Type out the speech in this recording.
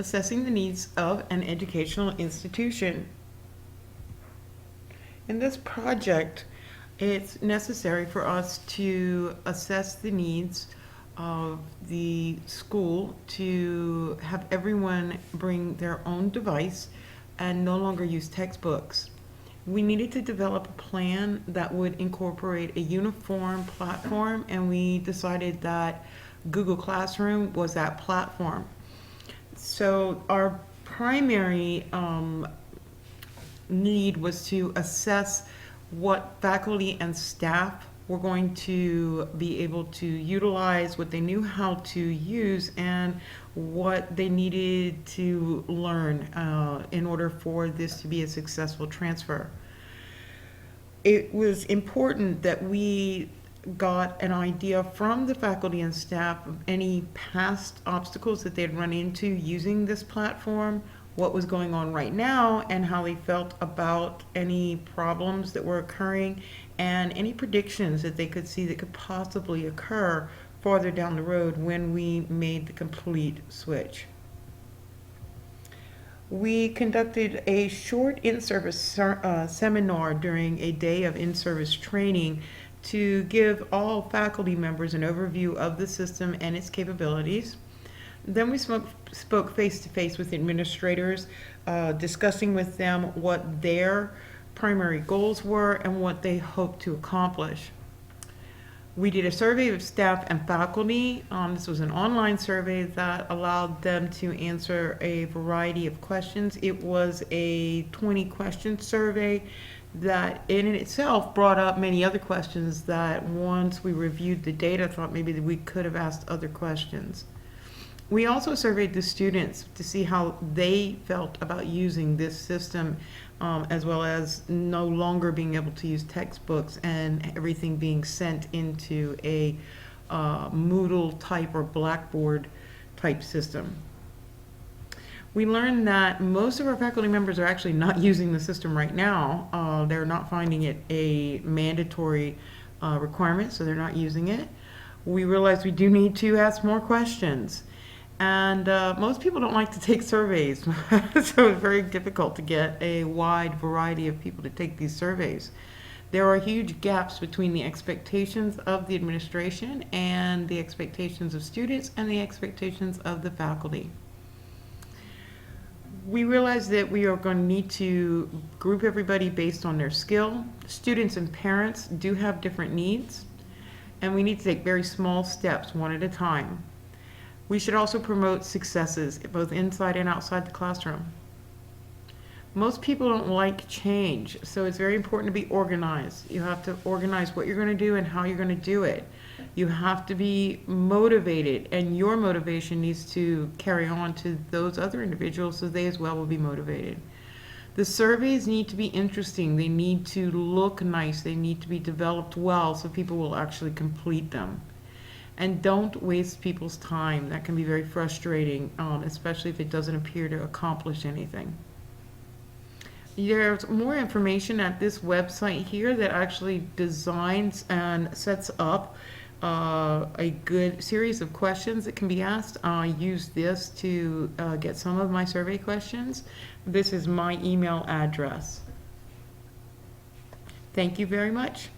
assessing the needs of an educational institution. In this project, it's necessary for us to assess the needs of the school to have everyone bring their own device and no longer use textbooks. We needed to develop a plan that would incorporate a uniform platform, and we decided that Google Classroom was that platform. So our primary need was to assess what faculty and staff were going to be able to utilize, what they knew how to use, and what they needed to learn in order for this to be a successful transfer. It was important that we got an idea from the faculty and staff of any past obstacles that they'd run into using this platform, what was going on right now, and how they felt about any problems that were occurring, and any predictions that they could see that could possibly occur farther down the road when we made the complete switch. We conducted a short in-service seminar during a day of in-service training to give all faculty members an overview of the system and its capabilities. Then we spoke face-to-face with administrators, discussing with them what their primary goals were and what they hoped to accomplish. We did a survey of staff and faculty. This was an online survey that allowed them to answer a variety of questions. It was a 20-question survey that in itself brought up many other questions that once we reviewed the data, thought maybe that we could have asked other questions. We also surveyed the students to see how they felt about using this system, as well as no longer being able to use textbooks and everything being sent into a Moodle type or Blackboard type system. We learned that most of our faculty members are actually not using the system right now. They're not finding it a mandatory requirement, so they're not using it. We realized we do need to ask more questions. And most people don't like to take surveys, so it's very difficult to get a wide variety of people to take these surveys. There are huge gaps between the expectations of the administration and the expectations of students and the expectations of the faculty. We realize that we are going to need to group everybody based on their skill. Students and parents do have different needs, and we need to take very small steps, one at a time. We should also promote successes, both inside and outside the classroom. Most people don't like change, so it's very important to be organized. You have to organize what you're going to do and how you're going to do it. You have to be motivated, and your motivation needs to carry on to those other individuals so they as well will be motivated. The surveys need to be interesting. They need to look nice. They need to be developed well so people will actually complete them. And don't waste people's time. That can be very frustrating, especially if it doesn't appear to accomplish anything. There's more information at this website here that actually designs and sets up a good series of questions that can be asked. I use this to get some of my survey questions. This is my email address. Thank you very much.